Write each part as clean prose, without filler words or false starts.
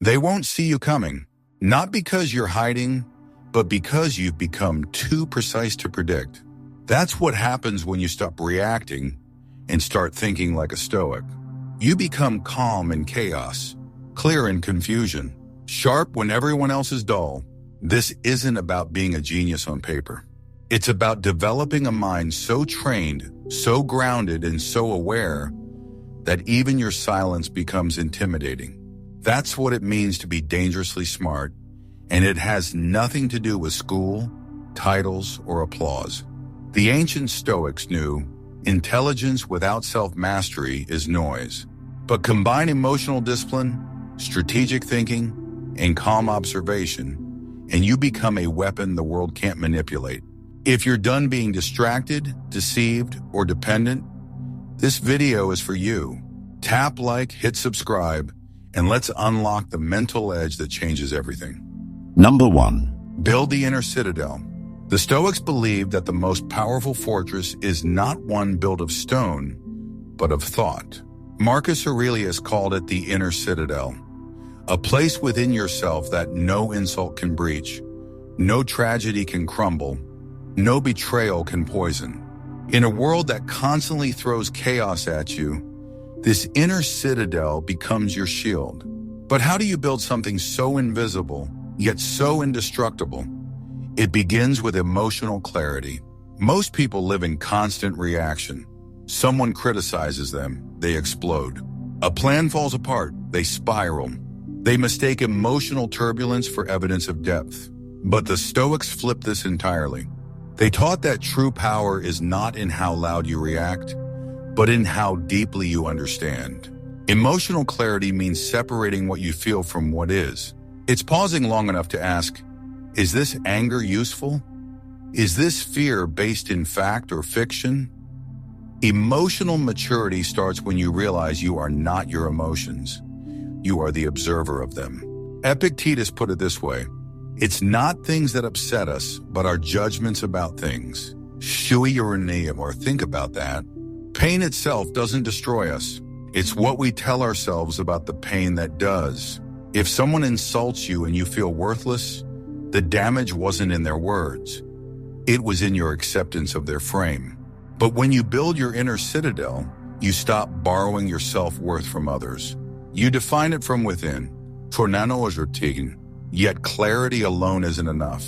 They won't see you coming, not because you're hiding, but because you've become too precise to predict. That's what happens when you stop reacting and start thinking like a Stoic. You become calm in chaos, clear in confusion, sharp when everyone else is dull. This isn't about being a genius on paper. It's about developing a mind so trained, so grounded, and so aware that even your silence becomes intimidating. That's what it means to be dangerously smart, and it has nothing to do with school, titles, or applause. The ancient Stoics knew intelligence without self-mastery is noise. But combine emotional discipline, strategic thinking, and calm observation, and you become a weapon the world can't manipulate. If you're done being distracted, deceived, or dependent, this video is for you. Tap like, hit subscribe, and let's unlock the mental edge that changes everything. Number 1. Build the inner citadel. The Stoics believed that the most powerful fortress is not one built of stone, but of thought. Marcus Aurelius called it the inner citadel, a place within yourself that no insult can breach, no tragedy can crumble, no betrayal can poison. In a world that constantly throws chaos at you, this inner citadel becomes your shield. But how do you build something so invisible, yet so indestructible? It begins with emotional clarity. Most people live in constant reaction. Someone criticizes them, they explode. A plan falls apart, they spiral. They mistake emotional turbulence for evidence of depth. But the Stoics flipped this entirely. They taught that true power is not in how loud you react, but in how deeply you understand. Emotional clarity means separating what you feel from what is. It's pausing long enough to ask, is this anger useful? Is this fear based in fact or fiction? Emotional maturity starts when you realize you are not your emotions. You are the observer of them. Epictetus put it this way: it's not things that upset us, but our judgments about things. Shui uranium, or think about that. Pain itself doesn't destroy us. It's what we tell ourselves about the pain that does. If someone insults you and you feel worthless, the damage wasn't in their words. It was in your acceptance of their frame. But when you build your inner citadel, you stop borrowing your self-worth from others. You define it from within. Yet clarity alone isn't enough.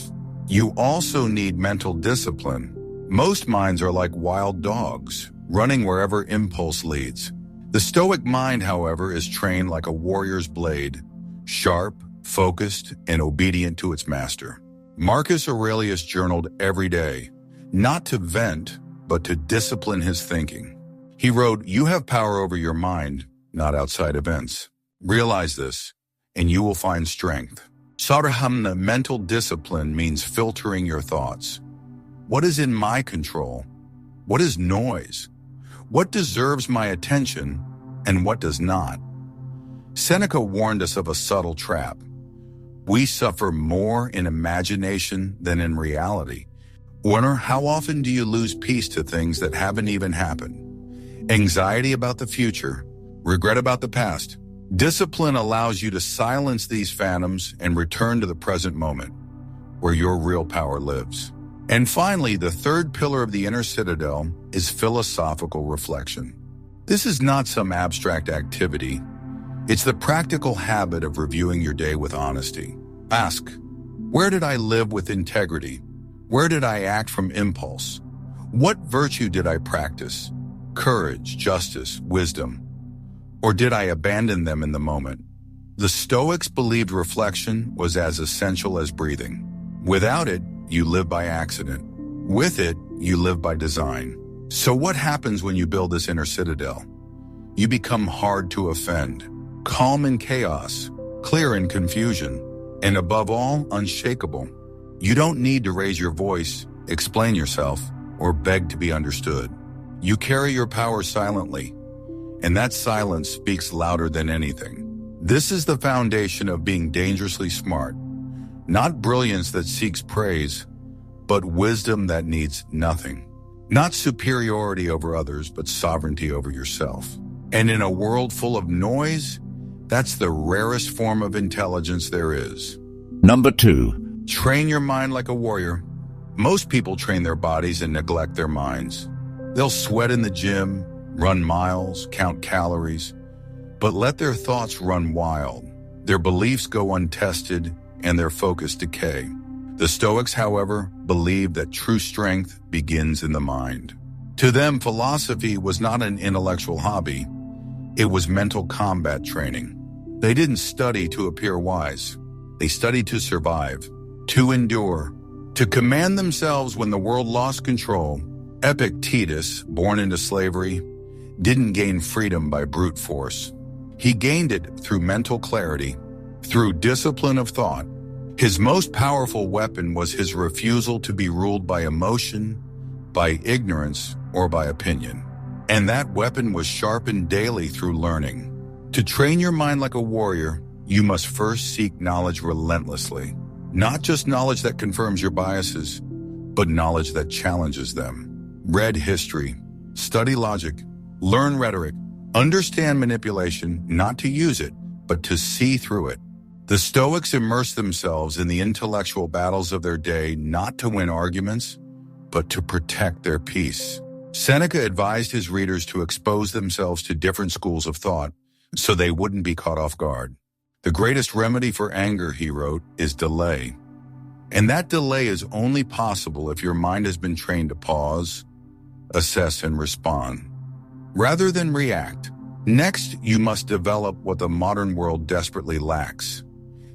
You also need mental discipline. Most minds are like wild dogs, running wherever impulse leads. The Stoic mind, however, is trained like a warrior's blade, sharp, focused, and obedient to its master. Marcus Aurelius journaled every day, not to vent, but to discipline his thinking. He wrote, "You have power over your mind, not outside events. Realize this, and you will find strength." Sharpen, mental discipline, means filtering your thoughts. What is in my control? What is noise? What deserves my attention, and what does not? Seneca warned us of a subtle trap. We suffer more in imagination than in reality. Wonder, how often do you lose peace to things that haven't even happened? Anxiety about the future, regret about the past. Discipline allows you to silence these phantoms and return to the present moment, where your real power lives. And finally, the third pillar of the inner citadel is philosophical reflection. This is not some abstract activity. It's the practical habit of reviewing your day with honesty. Ask, where did I live with integrity? Where did I act from impulse? What virtue did I practice? Courage, justice, wisdom? Or did I abandon them in the moment? The Stoics believed reflection was as essential as breathing. Without it, you live by accident. With it, you live by design. So what happens when you build this inner citadel? You become hard to offend, calm in chaos, clear in confusion, and above all, unshakable. You don't need to raise your voice, explain yourself, or beg to be understood. You carry your power silently, and that silence speaks louder than anything. This is the foundation of being dangerously smart. Not brilliance that seeks praise, but wisdom that needs nothing. Not superiority over others, but sovereignty over yourself. And in a world full of noise, That's the rarest form of intelligence there is. Number 2. Train your mind like a warrior. Most people train their bodies and neglect their minds. They'll sweat in the gym, run miles, count calories, but let their thoughts run wild. Their beliefs go untested and their focus decay. The Stoics, however, believed that true strength begins in the mind. To them, philosophy was not an intellectual hobby. It was mental combat training. They didn't study to appear wise. They studied to survive, to endure, to command themselves when the world lost control. Epictetus, born into slavery, didn't gain freedom by brute force. He gained it through mental clarity, through discipline of thought. His most powerful weapon was his refusal to be ruled by emotion, by ignorance, or by opinion. And that weapon was sharpened daily through learning. To train your mind like a warrior, you must first seek knowledge relentlessly. Not just knowledge that confirms your biases, but knowledge that challenges them. Read history, study logic, learn rhetoric, understand manipulation, not to use it, but to see through it. The Stoics immersed themselves in the intellectual battles of their day not to win arguments, but to protect their peace. Seneca advised his readers to expose themselves to different schools of thought so they wouldn't be caught off guard. The greatest remedy for anger, he wrote, is delay. And that delay is only possible if your mind has been trained to pause, assess, and respond, rather than react. Next, you must develop what the modern world desperately lacks: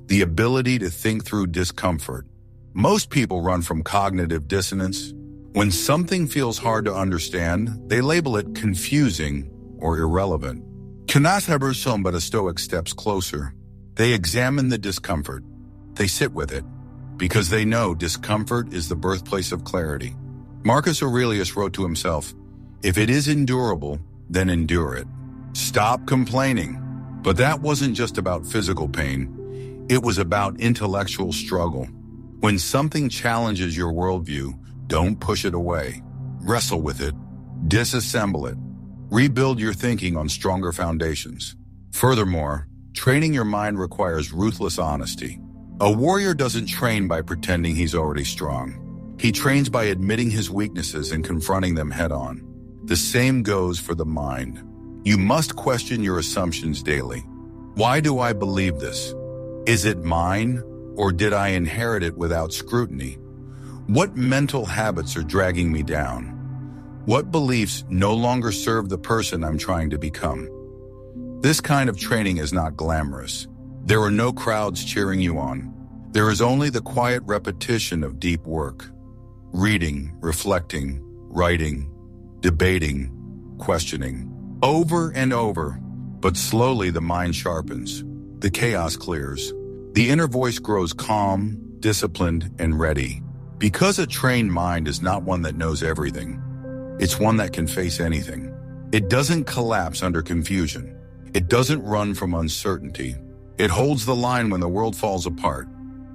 the ability to think through discomfort. Most people run from cognitive dissonance. When something feels hard to understand, they label it confusing or irrelevant. But a Stoic steps closer. They examine the discomfort. They sit with it, because they know discomfort is the birthplace of clarity. Marcus Aurelius wrote to himself, "If it is endurable, then endure it. Stop complaining." But that wasn't just about physical pain. It was about intellectual struggle. When something challenges your worldview, don't push it away. Wrestle with it. Disassemble it. Rebuild your thinking on stronger foundations. Furthermore, training your mind requires ruthless honesty. A warrior doesn't train by pretending he's already strong. He trains by admitting his weaknesses and confronting them head-on. The same goes for the mind. You must question your assumptions daily. Why do I believe this? Is it mine, or did I inherit it without scrutiny? What mental habits are dragging me down? What beliefs no longer serve the person I'm trying to become? This kind of training is not glamorous. There are no crowds cheering you on. There is only the quiet repetition of deep work. Reading, reflecting, writing, debating, questioning. Over and over. But slowly the mind sharpens. The chaos clears. The inner voice grows calm, disciplined, and ready. Because a trained mind is not one that knows everything. It's one that can face anything. It doesn't collapse under confusion. It doesn't run from uncertainty. It holds the line when the world falls apart.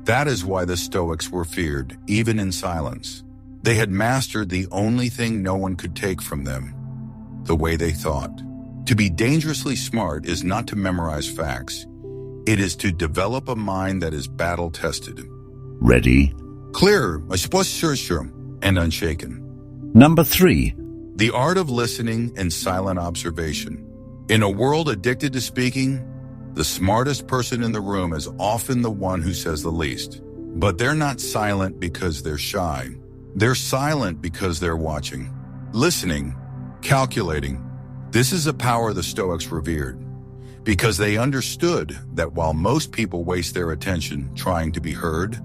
That is why the Stoics were feared, even in silence. They had mastered the only thing no one could take from them: the way they thought. To be dangerously smart is not to memorize facts. It is to develop a mind that is battle-tested. Ready? Clear, and unshaken. Number 3. The art of listening and silent observation. In a world addicted to speaking, the smartest person in the room is often the one who says the least. But they're not silent because they're shy. They're silent because they're watching, listening, calculating. This is a power the Stoics revered, because they understood that while most people waste their attention trying to be heard,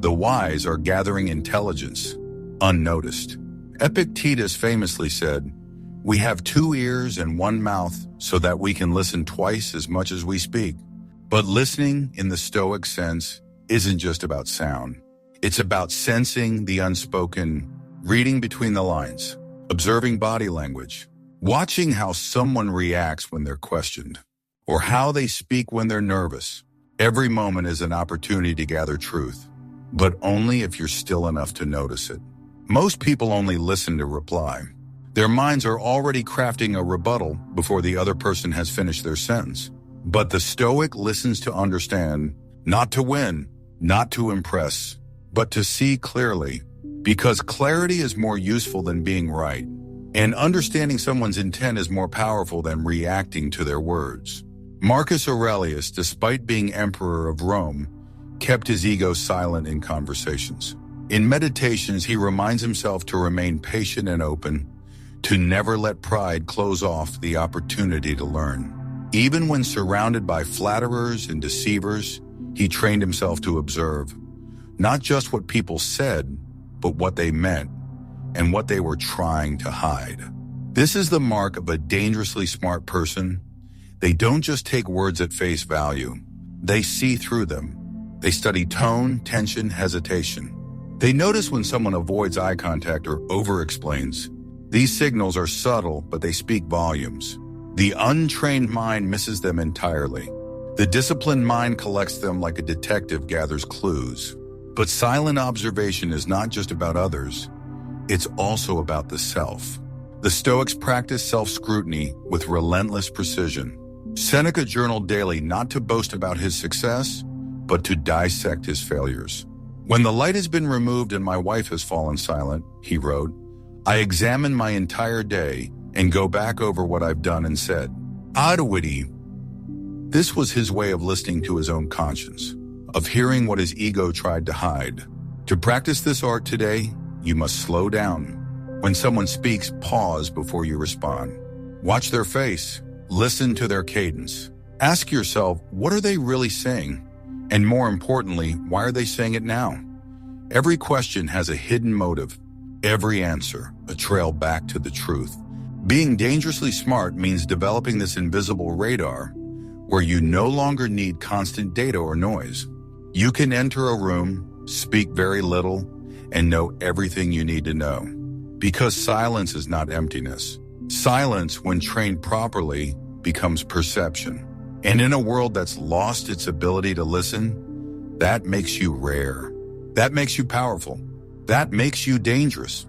the wise are gathering intelligence, unnoticed. Epictetus famously said, "We have 2 ears and 1 mouth so that we can listen twice as much as we speak." But listening in the Stoic sense isn't just about sound. It's about sensing the unspoken, reading between the lines, observing body language, watching how someone reacts when they're questioned, or how they speak when they're nervous. Every moment is an opportunity to gather truth, but only if you're still enough to notice it. Most people only listen to reply. Their minds are already crafting a rebuttal before the other person has finished their sentence. But the Stoic listens to understand, not to win, not to impress, but to see clearly, because clarity is more useful than being right, and understanding someone's intent is more powerful than reacting to their words. Marcus Aurelius, despite being emperor of Rome, kept his ego silent in conversations. In meditations, he reminds himself to remain patient and open, to never let pride close off the opportunity to learn. Even when surrounded by flatterers and deceivers, he trained himself to observe, not just what people said, but what they meant and what they were trying to hide. This is the mark of a dangerously smart person. They don't just take words at face value. They see through them. They study tone, tension, hesitation. They notice when someone avoids eye contact or over-explains. These signals are subtle, but they speak volumes. The untrained mind misses them entirely. The disciplined mind collects them like a detective gathers clues. But silent observation is not just about others. It's also about the self. The Stoics practice self-scrutiny with relentless precision. Seneca journaled daily not to boast about his success, but to dissect his failures. When the light has been removed and my wife has fallen silent, he wrote, I examine my entire day and go back over what I've done and said. Adwitty. This was his way of listening to his own conscience, of hearing what his ego tried to hide. To practice this art today, you must slow down. When someone speaks, pause before you respond. Watch their face. Listen to their cadence. Ask yourself, what are they really saying? And more importantly, why are they saying it now? Every question has a hidden motive. Every answer, a trail back to the truth. Being dangerously smart means developing this invisible radar where you no longer need constant data or noise. You can enter a room, speak very little, and know everything you need to know. Because silence is not emptiness. Silence, when trained properly, becomes perception. And in a world that's lost its ability to listen, that makes you rare. That makes you powerful. That makes you dangerous.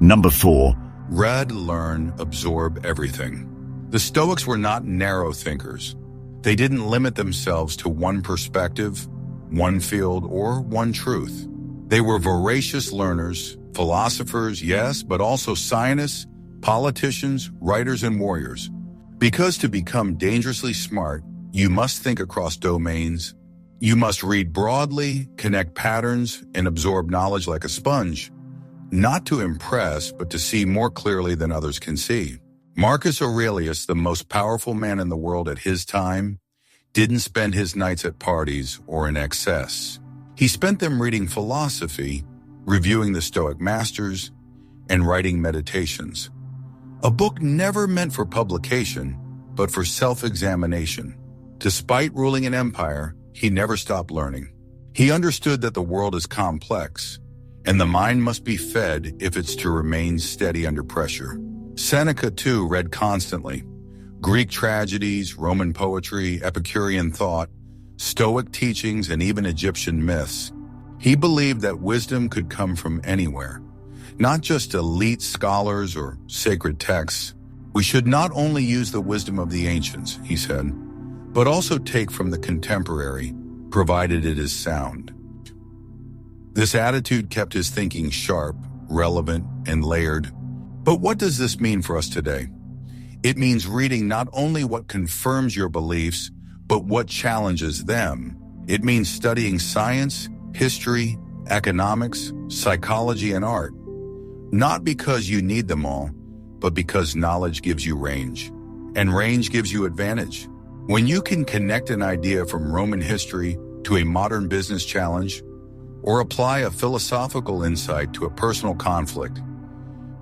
Number 4. Read, learn, absorb everything. The Stoics were not narrow thinkers. They didn't limit themselves to one perspective, one field, or one truth. They were voracious learners, philosophers, yes, but also scientists, politicians, writers, and warriors. Because to become dangerously smart, you must think across domains. You must read broadly, connect patterns, and absorb knowledge like a sponge, not to impress, but to see more clearly than others can see. Marcus Aurelius, the most powerful man in the world at his time, didn't spend his nights at parties or in excess. He spent them reading philosophy, reviewing the Stoic masters, and writing meditations. A book never meant for publication, but for self-examination. Despite ruling an empire, he never stopped learning. He understood that the world is complex, and the mind must be fed if it's to remain steady under pressure. Seneca, too, read constantly. Greek tragedies, Roman poetry, Epicurean thought, Stoic teachings, and even Egyptian myths. He believed that wisdom could come from anywhere, not just elite scholars or sacred texts. We should not only use the wisdom of the ancients, he said, but also take from the contemporary, provided it is sound. This attitude kept his thinking sharp, relevant, and layered. But what does this mean for us today? It means reading not only what confirms your beliefs, but what challenges them. It means studying science, history, economics, psychology, and art. Not because you need them all, but because knowledge gives you range. And range gives you advantage. When you can connect an idea from Roman history to a modern business challenge, or apply a philosophical insight to a personal conflict,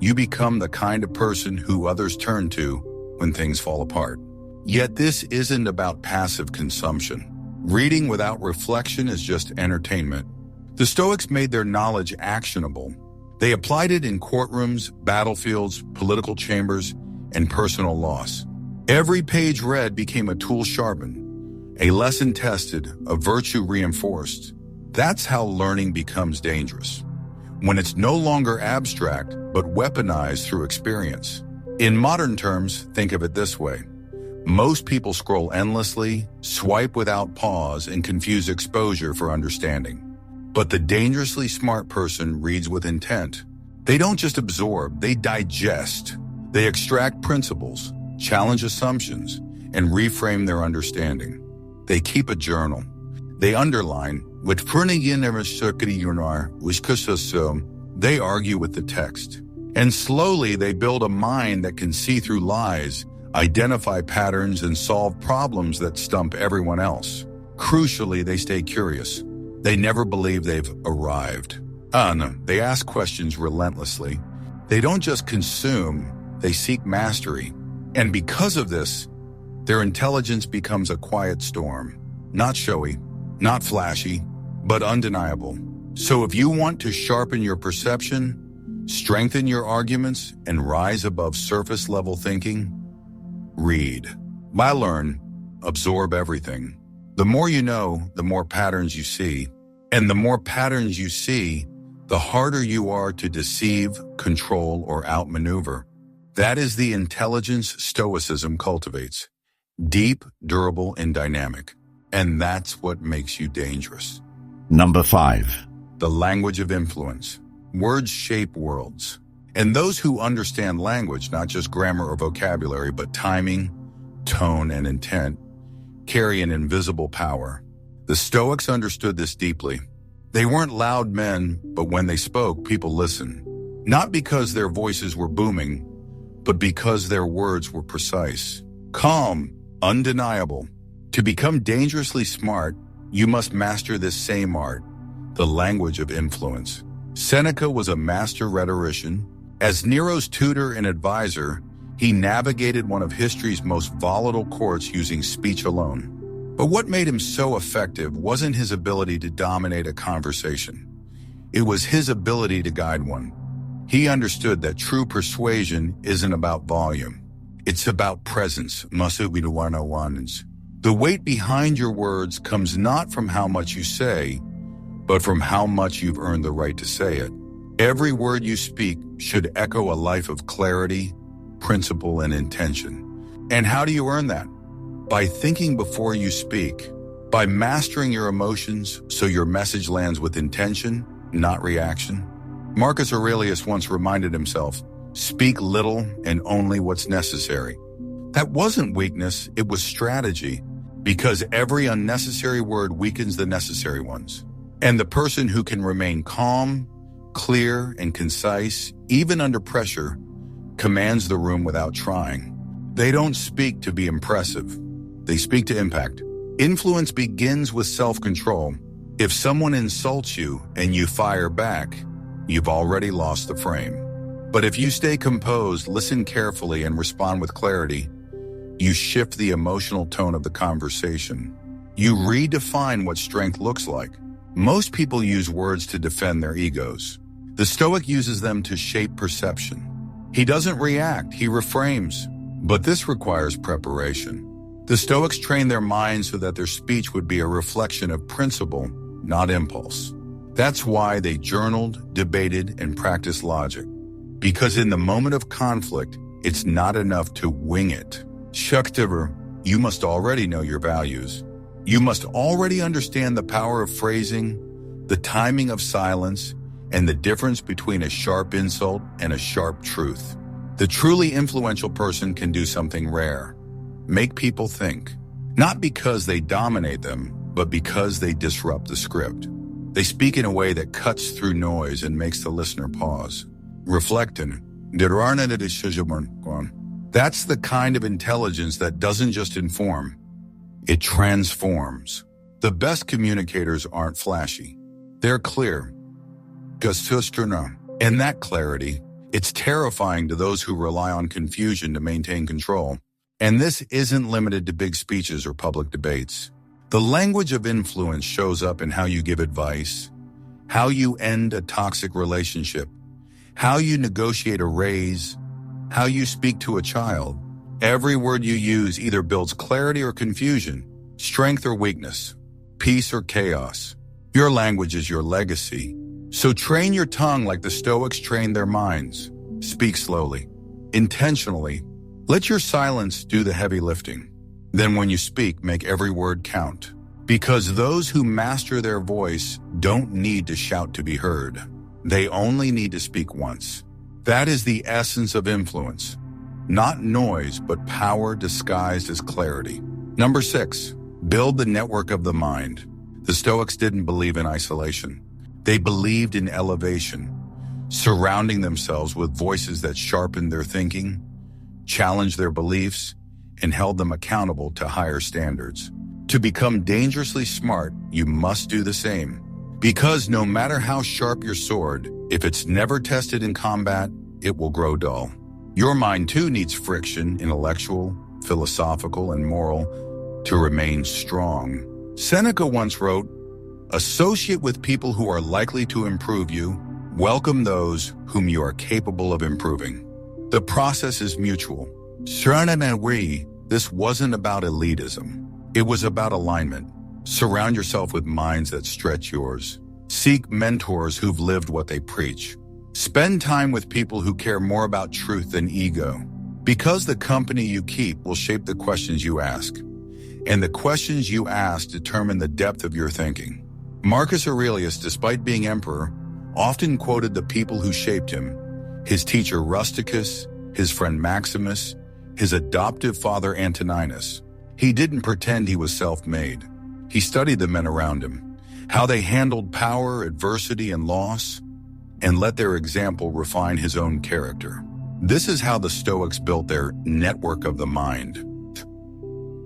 you become the kind of person who others turn to when things fall apart. Yet this isn't about passive consumption. Reading without reflection is just entertainment. The Stoics made their knowledge actionable. They applied it in courtrooms, battlefields, political chambers, and personal loss. Every page read became a tool sharpened, a lesson tested, a virtue reinforced. That's how learning becomes dangerous, when it's no longer abstract, but weaponized through experience. In modern terms, think of it this way. Most people scroll endlessly, swipe without pause, and confuse exposure for understanding. But the dangerously smart person reads with intent. They don't just absorb, they digest. They extract principles, challenge assumptions, and reframe their understanding. They keep a journal. They underline, they argue with the text. And slowly they build a mind that can see through lies, identify patterns, and solve problems that stump everyone else. Crucially, they stay curious. They never believe they've arrived. They ask questions relentlessly. They don't just consume, they seek mastery. And because of this, their intelligence becomes a quiet storm. Not showy, not flashy, but undeniable. So if you want to sharpen your perception, strengthen your arguments, and rise above surface-level thinking, read. By learn, absorb everything. The more you know, the more patterns you see. And the more patterns you see, the harder you are to deceive, control, or outmaneuver. That is the intelligence Stoicism cultivates. Deep, durable, and dynamic. And that's what makes you dangerous. Number 5. The language of influence. Words shape worlds. And those who understand language, not just grammar or vocabulary, but timing, tone, and intent, carry an invisible power. The Stoics understood this deeply. They weren't loud men, but when they spoke, people listened. Not because their voices were booming, but because their words were precise, calm, undeniable. To become dangerously smart, you must master this same art, the language of influence. Seneca was a master rhetorician. As Nero's tutor and advisor, he navigated one of history's most volatile courts using speech alone. But what made him so effective wasn't his ability to dominate a conversation. It was his ability to guide one. He understood that true persuasion isn't about volume. It's about presence. The weight behind your words comes not from how much you say, but from how much you've earned the right to say it. Every word you speak should echo a life of clarity, principle, and intention. And how do you earn that? By thinking before you speak, by mastering your emotions so your message lands with intention, not reaction. Marcus Aurelius once reminded himself, speak little and only what's necessary. That wasn't weakness, it was strategy, because every unnecessary word weakens the necessary ones. And the person who can remain calm, clear, and concise, even under pressure, commands the room without trying. They don't speak to be impressive. They speak to impact. Influence begins with self-control. If someone insults you and you fire back, you've already lost the frame. But if you stay composed, listen carefully, and respond with clarity, you shift the emotional tone of the conversation. You redefine what strength looks like. Most people use words to defend their egos. The Stoic uses them to shape perception. He doesn't react, he reframes. But this requires preparation. The Stoics trained their minds so that their speech would be a reflection of principle, not impulse. That's why they journaled, debated, and practiced logic. Because in the moment of conflict, it's not enough to wing it. Shaktiver, you must already know your values. You must already understand the power of phrasing, the timing of silence, and the difference between a sharp insult and a sharp truth. The truly influential person can do something rare. Make people think. Not because they dominate them, but because they disrupt the script. They speak in a way that cuts through noise and makes the listener pause. Reflecting. That's the kind of intelligence that doesn't just inform, it transforms. The best communicators aren't flashy. They're clear. And that clarity, it's terrifying to those who rely on confusion to maintain control. And this isn't limited to big speeches or public debates. The language of influence shows up in how you give advice, how you end a toxic relationship, how you negotiate a raise, how you speak to a child. Every word you use either builds clarity or confusion, strength or weakness, peace or chaos. Your language is your legacy. So train your tongue like the Stoics trained their minds. Speak slowly, intentionally. Let your silence do the heavy lifting. Then when you speak, make every word count. Because those who master their voice don't need to shout to be heard. They only need to speak once. That is the essence of influence. Not noise, but power disguised as clarity. Number 6, build the network of the mind. The Stoics didn't believe in isolation. They believed in elevation, surrounding themselves with voices that sharpened their thinking, challenged their beliefs, and held them accountable to higher standards. To become dangerously smart, you must do the same. Because no matter how sharp your sword, if it's never tested in combat, it will grow dull. Your mind too needs friction, intellectual, philosophical, and moral, to remain strong. Seneca once wrote, "Associate with people who are likely to improve you. Welcome those whom you are capable of improving." The process is mutual. Sharpen and we, this wasn't about elitism. It was about alignment. Surround yourself with minds that stretch yours. Seek mentors who've lived what they preach. Spend time with people who care more about truth than ego. Because the company you keep will shape the questions you ask. And the questions you ask determine the depth of your thinking. Marcus Aurelius, despite being emperor, often quoted the people who shaped him. His teacher Rusticus, his friend Maximus, his adoptive father Antoninus. He didn't pretend he was self-made. He studied the men around him, how they handled power, adversity, and loss, and let their example refine his own character. This is how the Stoics built their network of the mind.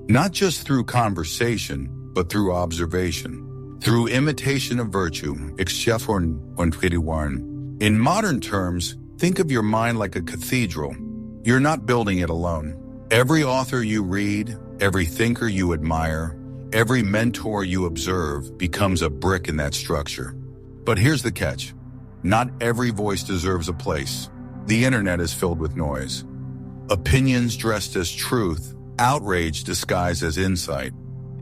Not just through conversation, but through observation, through imitation of virtue, In modern terms, think of your mind like a cathedral. You're not building it alone. Every author you read, every thinker you admire, every mentor you observe becomes a brick in that structure. But here's the catch. Not every voice deserves a place. The internet is filled with noise. Opinions dressed as truth, outrage disguised as insight.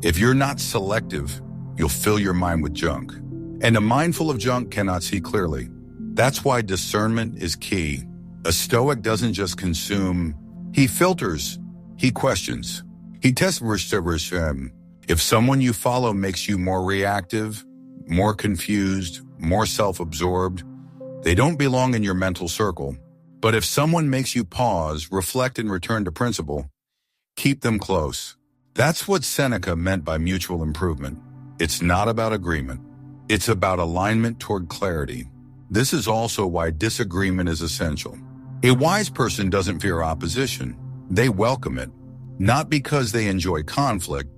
If you're not selective, you'll fill your mind with junk. And a mind full of junk cannot see clearly. That's why discernment is key. A Stoic doesn't just consume, he filters, he questions. He tests. If someone you follow makes you more reactive, more confused, more self-absorbed, they don't belong in your mental circle. But if someone makes you pause, reflect, and return to principle, keep them close. That's what Seneca meant by mutual improvement. It's not about agreement. It's about alignment toward clarity. This is also why disagreement is essential. A wise person doesn't fear opposition. They welcome it, not because they enjoy conflict,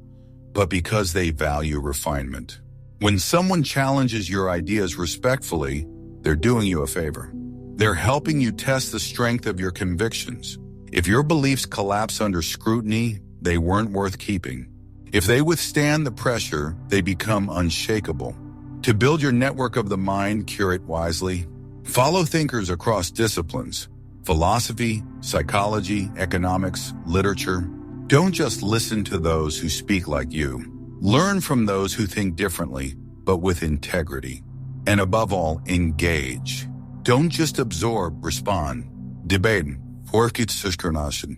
but because they value refinement. When someone challenges your ideas respectfully, they're doing you a favor. They're helping you test the strength of your convictions. If your beliefs collapse under scrutiny, they weren't worth keeping. If they withstand the pressure, they become unshakable. To build your network of the mind, curate wisely. Follow thinkers across disciplines: philosophy, psychology, economics, literature. Don't just listen to those who speak like you. Learn from those who think differently, but with integrity. And above all, engage. Don't just absorb, respond. Debate, reflecten,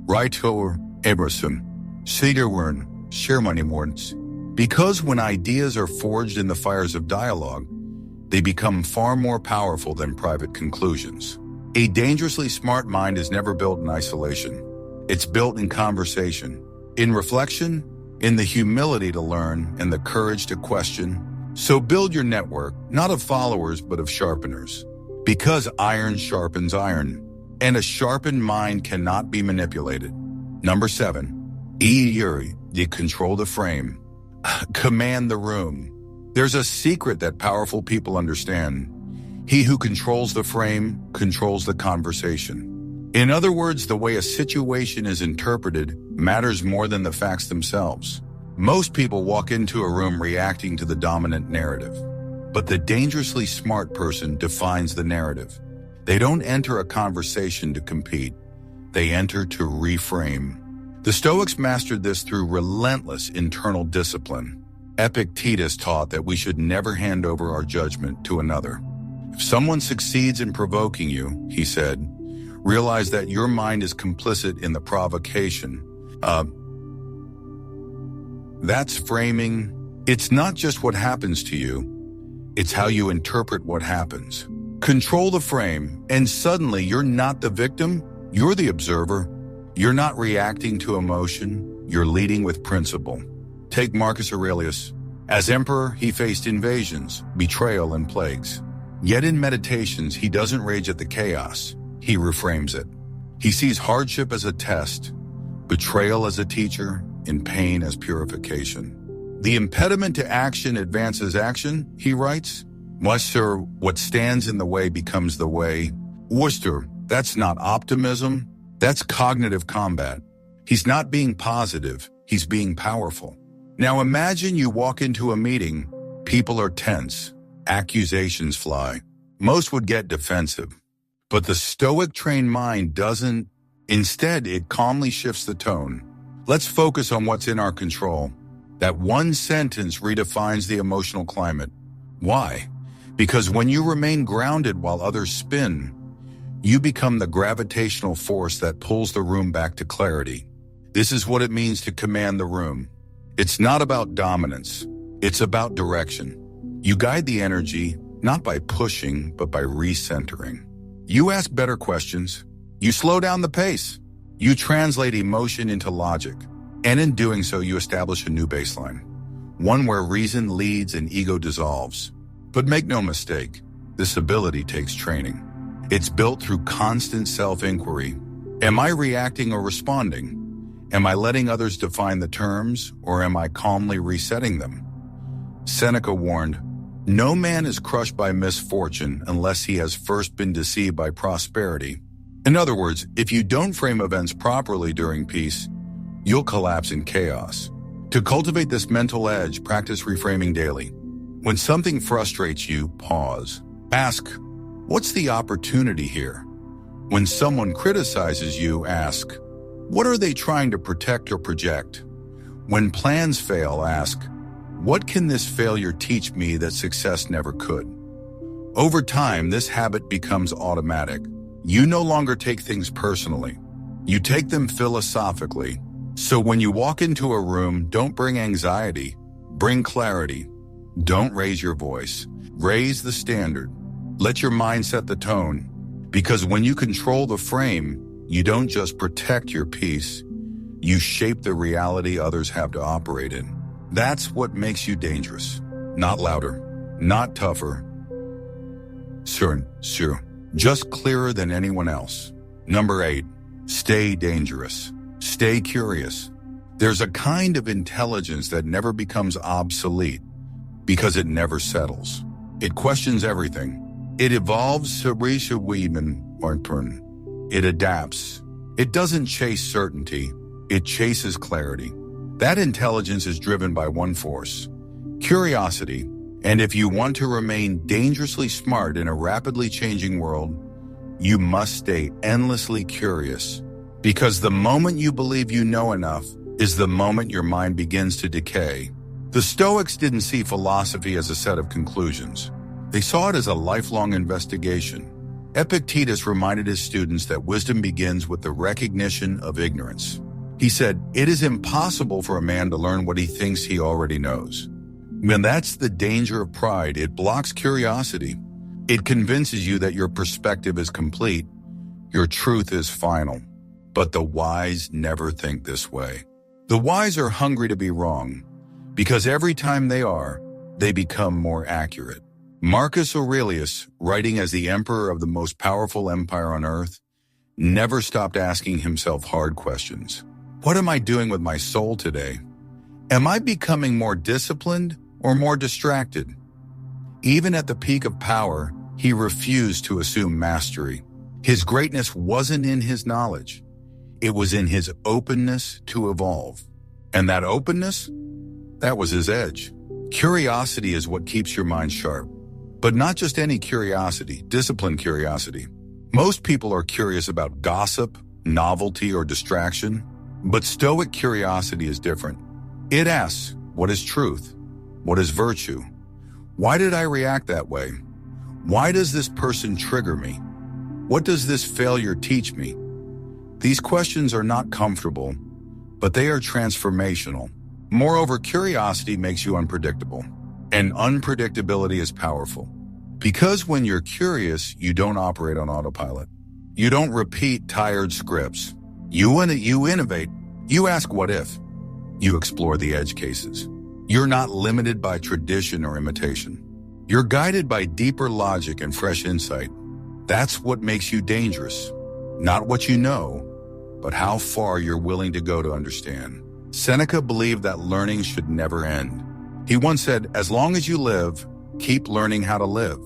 Rightor, Emerson, Cedarwern, Shermanimorns. Because when ideas are forged in the fires of dialogue, they become far more powerful than private conclusions. A dangerously smart mind is never built in isolation. It's built in conversation, in reflection, in the humility to learn, and the courage to question. So build your network, not of followers, but of sharpeners. Because iron sharpens iron, and a sharpened mind cannot be manipulated. Number 7, Yuri, you control the frame. Command the room. There's a secret that powerful people understand. He who controls the frame controls the conversation. In other words, the way a situation is interpreted matters more than the facts themselves. Most people walk into a room reacting to the dominant narrative. But the dangerously smart person defines the narrative. They don't enter a conversation to compete. They enter to reframe. The Stoics mastered this through relentless internal discipline. Epictetus taught that we should never hand over our judgment to another. If someone succeeds in provoking you, he said, Realize that your mind is complicit in the provocation. That's framing. It's not just what happens to you, it's how you interpret what happens. Control the frame, and suddenly you're not the victim, you're the observer. You're not reacting to emotion, you're leading with principle. Take Marcus Aurelius. As emperor, he faced invasions, betrayal, and plagues. Yet in meditations, he doesn't rage at the chaos, he reframes it. He sees hardship as a test, betrayal as a teacher, and pain as purification. The impediment to action advances action, he writes. Worcester, what stands in the way becomes the way. Worcester, that's not optimism, that's cognitive combat. He's not being positive, he's being powerful. Now imagine you walk into a meeting, people are tense, accusations fly. Most would get defensive. But the Stoic trained mind doesn't. Instead, it calmly shifts the tone. Let's focus on what's in our control. That one sentence redefines the emotional climate. Why? Because when you remain grounded while others spin, you become the gravitational force that pulls the room back to clarity. This is what it means to command the room. It's not about dominance. It's about direction. You guide the energy, not by pushing, but by recentering. You ask better questions. You slow down the pace. You translate emotion into logic. And in doing so, you establish a new baseline. One where reason leads and ego dissolves. But make no mistake, this ability takes training. It's built through constant self-inquiry. Am I reacting or responding? Am I letting others define the terms, or am I calmly resetting them? Seneca warned, "No man is crushed by misfortune unless he has first been deceived by prosperity." In other words, if you don't frame events properly during peace, you'll collapse in chaos. To cultivate this mental edge, practice reframing daily. When something frustrates you, pause. Ask, what's the opportunity here? When someone criticizes you, ask, what are they trying to protect or project? When plans fail, ask, what can this failure teach me that success never could? Over time, this habit becomes automatic. You no longer take things personally. You take them philosophically. So when you walk into a room, don't bring anxiety, bring clarity. Don't raise your voice. Raise the standard. Let your mind set the tone. Because when you control the frame, you don't just protect your peace, you shape the reality others have to operate in. That's what makes you dangerous. Not louder, not tougher. Sure, just clearer than anyone else. Number 8, stay dangerous. Stay curious. There's a kind of intelligence that never becomes obsolete because it never settles. It questions everything. It evolves, it adapts. It doesn't chase certainty, it chases clarity. That intelligence is driven by one force, curiosity. And if you want to remain dangerously smart in a rapidly changing world, you must stay endlessly curious. Because the moment you believe you know enough is the moment your mind begins to decay. The Stoics didn't see philosophy as a set of conclusions. They saw it as a lifelong investigation. Epictetus reminded his students that wisdom begins with the recognition of ignorance. He said, "It is impossible for a man to learn what he thinks he already knows." When that's the danger of pride, it blocks curiosity. It convinces you that your perspective is complete, your truth is final. But the wise never think this way. The wise are hungry to be wrong, because every time they are, they become more accurate. Marcus Aurelius, writing as the emperor of the most powerful empire on earth, never stopped asking himself hard questions. What am I doing with my soul today? Am I becoming more disciplined or more distracted? Even at the peak of power, he refused to assume mastery. His greatness wasn't in his knowledge. It was in his openness to evolve. And that openness, that was his edge. Curiosity is what keeps your mind sharp. But not just any curiosity, disciplined curiosity. Most people are curious about gossip, novelty, or distraction. But Stoic curiosity is different. It asks, what is truth? What is virtue? Why did I react that way? Why does this person trigger me? What does this failure teach me? These questions are not comfortable, but they are transformational. Moreover, curiosity makes you unpredictable, and unpredictability is powerful. Because when you're curious, you don't operate on autopilot. You don't repeat tired scripts. You innovate. You ask what if. You explore the edge cases. You're not limited by tradition or imitation. You're guided by deeper logic and fresh insight. That's what makes you dangerous. Not what you know, but how far you're willing to go to understand. Seneca believed that learning should never end. He once said, "As long as you live, keep learning how to live."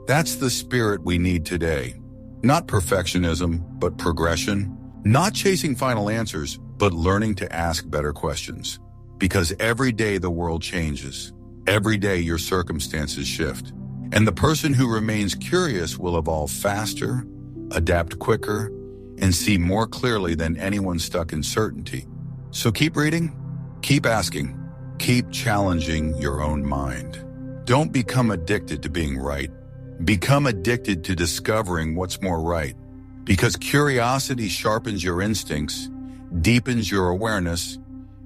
That's the spirit we need today. Not perfectionism, but progression. Not chasing final answers, but learning to ask better questions. Because every day the world changes. Every day your circumstances shift. And the person who remains curious will evolve faster, adapt quicker, and see more clearly than anyone stuck in certainty. So keep reading, keep asking, keep challenging your own mind. Don't become addicted to being right. Become addicted to discovering what's more right. Because curiosity sharpens your instincts, deepens your awareness,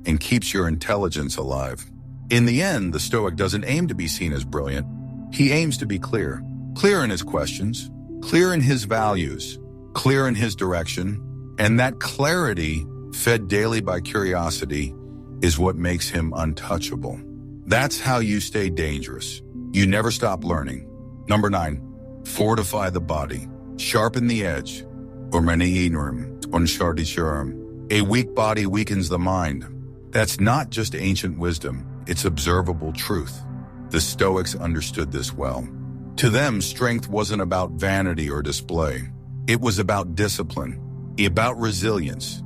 and keeps your intelligence alive. In the end, the Stoic doesn't aim to be seen as brilliant. He aims to be clear. Clear in his questions, clear in his values, clear in his direction. And that clarity, fed daily by curiosity, is what makes him untouchable. That's how you stay dangerous. You never stop learning. Number 9, fortify the body. Sharpen the edge. Unshakable. A weak body weakens the mind. That's not just ancient wisdom, it's observable truth. The Stoics understood this well. To them, strength wasn't about vanity or display. It was about discipline, about resilience,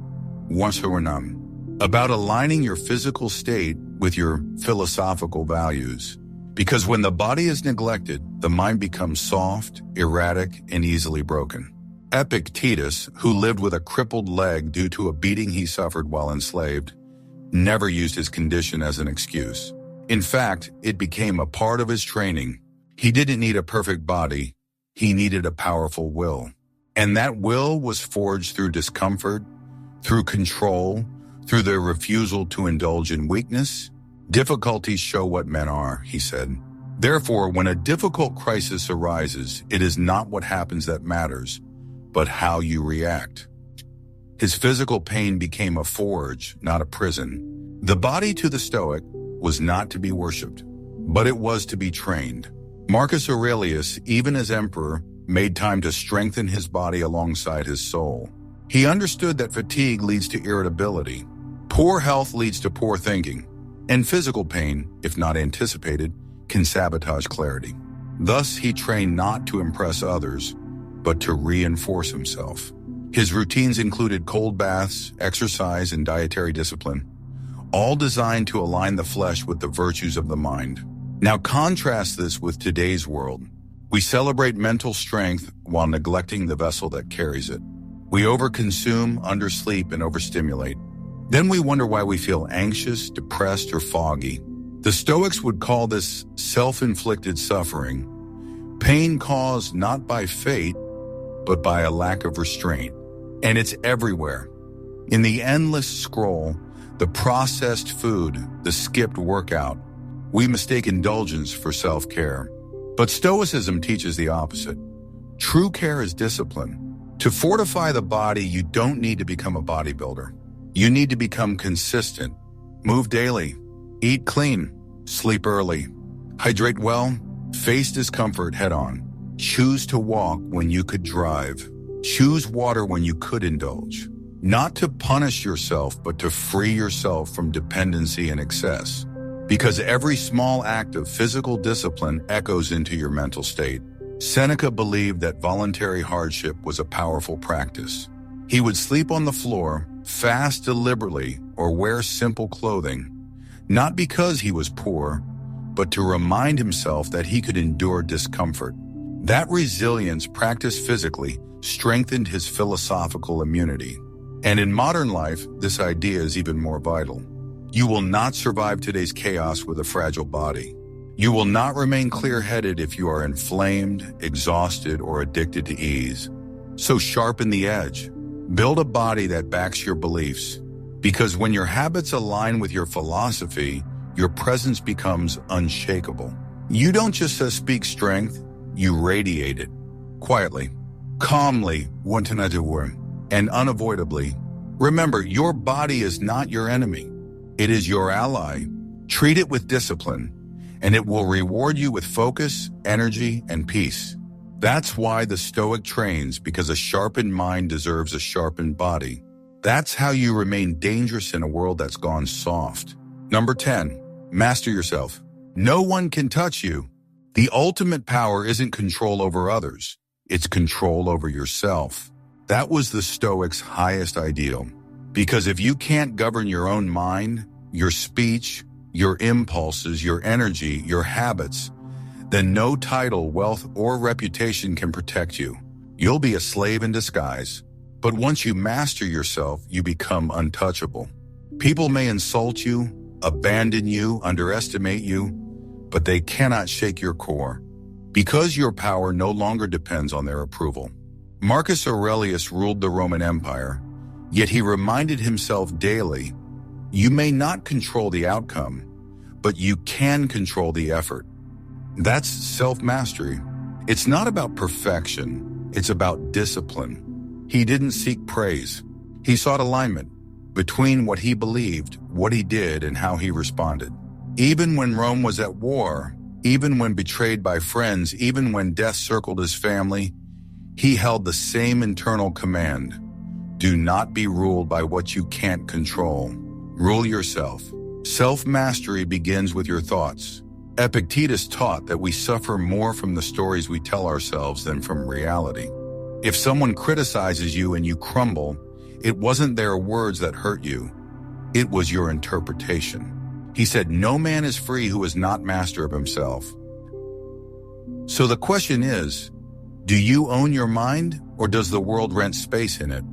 about aligning your physical state with your philosophical values. Because when the body is neglected, the mind becomes soft, erratic, and easily broken. Epictetus, who lived with a crippled leg due to a beating he suffered while enslaved, never used his condition as an excuse. In fact, it became a part of his training. He didn't need a perfect body, he needed a powerful will. And that will was forged through discomfort, through control, through the refusal to indulge in weakness. Difficulties show what men are, he said. Therefore, when a difficult crisis arises, it is not what happens that matters, but how you react. His physical pain became a forge, not a prison. The body to the Stoic was not to be worshipped, but it was to be trained. Marcus Aurelius, even as emperor, made time to strengthen his body alongside his soul. He understood that fatigue leads to irritability, poor health leads to poor thinking, and physical pain, if not anticipated, can sabotage clarity. Thus, he trained not to impress others, but to reinforce himself. His routines included cold baths, exercise, and dietary discipline, all designed to align the flesh with the virtues of the mind. Now contrast this with today's world. We celebrate mental strength while neglecting the vessel that carries it. We overconsume, undersleep, and overstimulate. Then we wonder why we feel anxious, depressed, or foggy. The Stoics would call this self-inflicted suffering, pain caused not by fate, but by a lack of restraint. And it's everywhere. In the endless scroll, the processed food, the skipped workout, we mistake indulgence for self-care. But Stoicism teaches the opposite. True care is discipline. To fortify the body, you don't need to become a bodybuilder. You need to become consistent. Move daily. Eat clean. Sleep early. Hydrate well. Face discomfort head-on. Choose to walk when you could drive. Choose water when you could indulge. Not to punish yourself, but to free yourself from dependency and excess. Because every small act of physical discipline echoes into your mental state. Seneca believed that voluntary hardship was a powerful practice. He would sleep on the floor, fast deliberately, or wear simple clothing, not because he was poor, but to remind himself that he could endure discomfort. That resilience, practiced physically, strengthened his philosophical immunity. And in modern life, this idea is even more vital. You will not survive today's chaos with a fragile body. You will not remain clear-headed if you are inflamed, exhausted, or addicted to ease. So sharpen the edge. Build a body that backs your beliefs. Because when your habits align with your philosophy, your presence becomes unshakable. You don't just speak strength, you radiate it. Quietly, calmly, and unavoidably. Remember, your body is not your enemy. It is your ally. Treat it with discipline, and it will reward you with focus, energy, and peace. That's why the Stoic trains, because a sharpened mind deserves a sharpened body. That's how you remain dangerous in a world that's gone soft. Number 10, master yourself. No one can touch you. The ultimate power isn't control over others. It's control over yourself. That was the Stoics' highest ideal. Because if you can't govern your own mind, your speech, your impulses, your energy, your habits, then no title, wealth, or reputation can protect you. You'll be a slave in disguise. But once you master yourself, you become untouchable. People may insult you, abandon you, underestimate you, but they cannot shake your core. Because your power no longer depends on their approval. Marcus Aurelius ruled the Roman Empire, yet he reminded himself daily, you may not control the outcome, but you can control the effort. That's self-mastery. It's not about perfection, it's about discipline. He didn't seek praise. He sought alignment between what he believed, what he did, and how he responded. Even when Rome was at war, even when betrayed by friends, even when death circled his family, he held the same internal command. Do not be ruled by what you can't control. Rule yourself. Self-mastery begins with your thoughts. Epictetus taught that we suffer more from the stories we tell ourselves than from reality. If someone criticizes you and you crumble, it wasn't their words that hurt you. It was your interpretation. He said, no man is free who is not master of himself. So the question is, do you own your mind, or does the world rent space in it?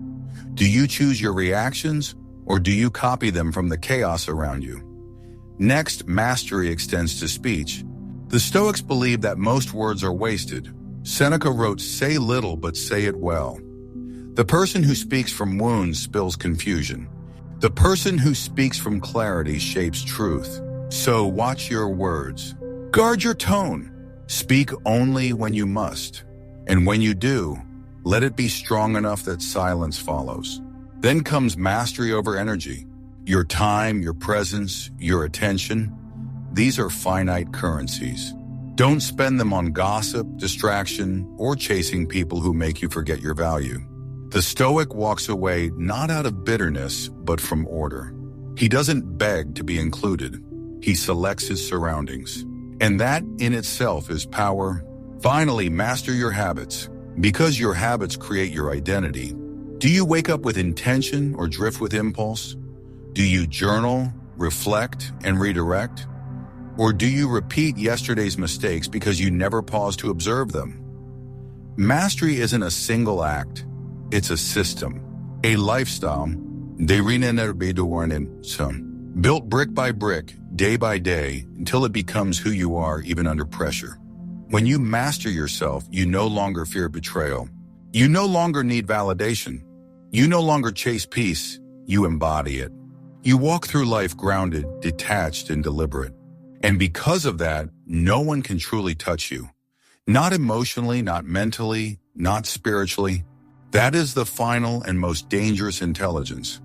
Do you choose your reactions, or do you copy them from the chaos around you? Next, mastery extends to speech. The Stoics believe that most words are wasted. Seneca wrote, say little, but say it well. The person who speaks from wounds spills confusion. The person who speaks from clarity shapes truth. So watch your words. Guard your tone. Speak only when you must. And when you do, let it be strong enough that silence follows. Then comes mastery over energy. Your time, your presence, your attention. These are finite currencies. Don't spend them on gossip, distraction, or chasing people who make you forget your value. The Stoic walks away not out of bitterness, but from order. He doesn't beg to be included. He selects his surroundings. And that in itself is power. Finally, master your habits. Because your habits create your identity. Do you wake up with intention or drift with impulse? Do you journal, reflect, and redirect? Or do you repeat yesterday's mistakes because you never pause to observe them? Mastery isn't a single act. It's a system, a lifestyle, built brick by brick, day by day, until it becomes who you are even under pressure. When you master yourself, you no longer fear betrayal. You no longer need validation. You no longer chase peace, you embody it. You walk through life grounded, detached, and deliberate. And because of that, no one can truly touch you. Not emotionally, not mentally, not spiritually. That is the final and most dangerous intelligence.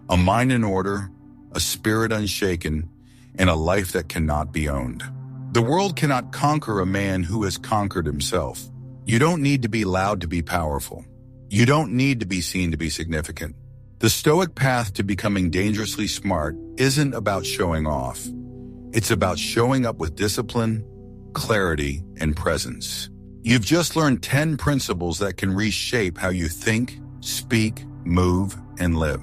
A mind in order, a spirit unshaken, and a life that cannot be owned. The world cannot conquer a man who has conquered himself. You don't need to be loud to be powerful. You don't need to be seen to be significant. The Stoic path to becoming dangerously smart isn't about showing off. It's about showing up with discipline, clarity, and presence. You've just learned 10 principles that can reshape how you think, speak, move, and live.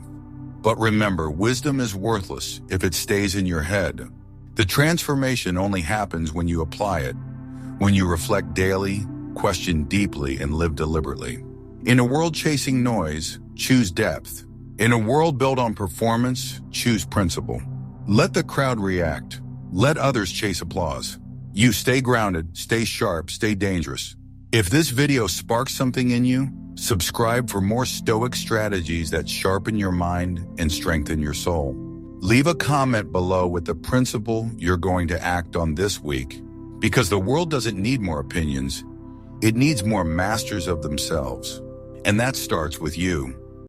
But remember, wisdom is worthless if it stays in your head. The transformation only happens when you apply it, when you reflect daily, question deeply, and live deliberately. In a world chasing noise, choose depth. In a world built on performance, choose principle. Let the crowd react. Let others chase applause. You stay grounded, stay sharp, stay dangerous. If this video sparks something in you, subscribe for more Stoic strategies that sharpen your mind and strengthen your soul. Leave a comment below with the principle you're going to act on this week, because the world doesn't need more opinions. It needs more masters of themselves. And that starts with you.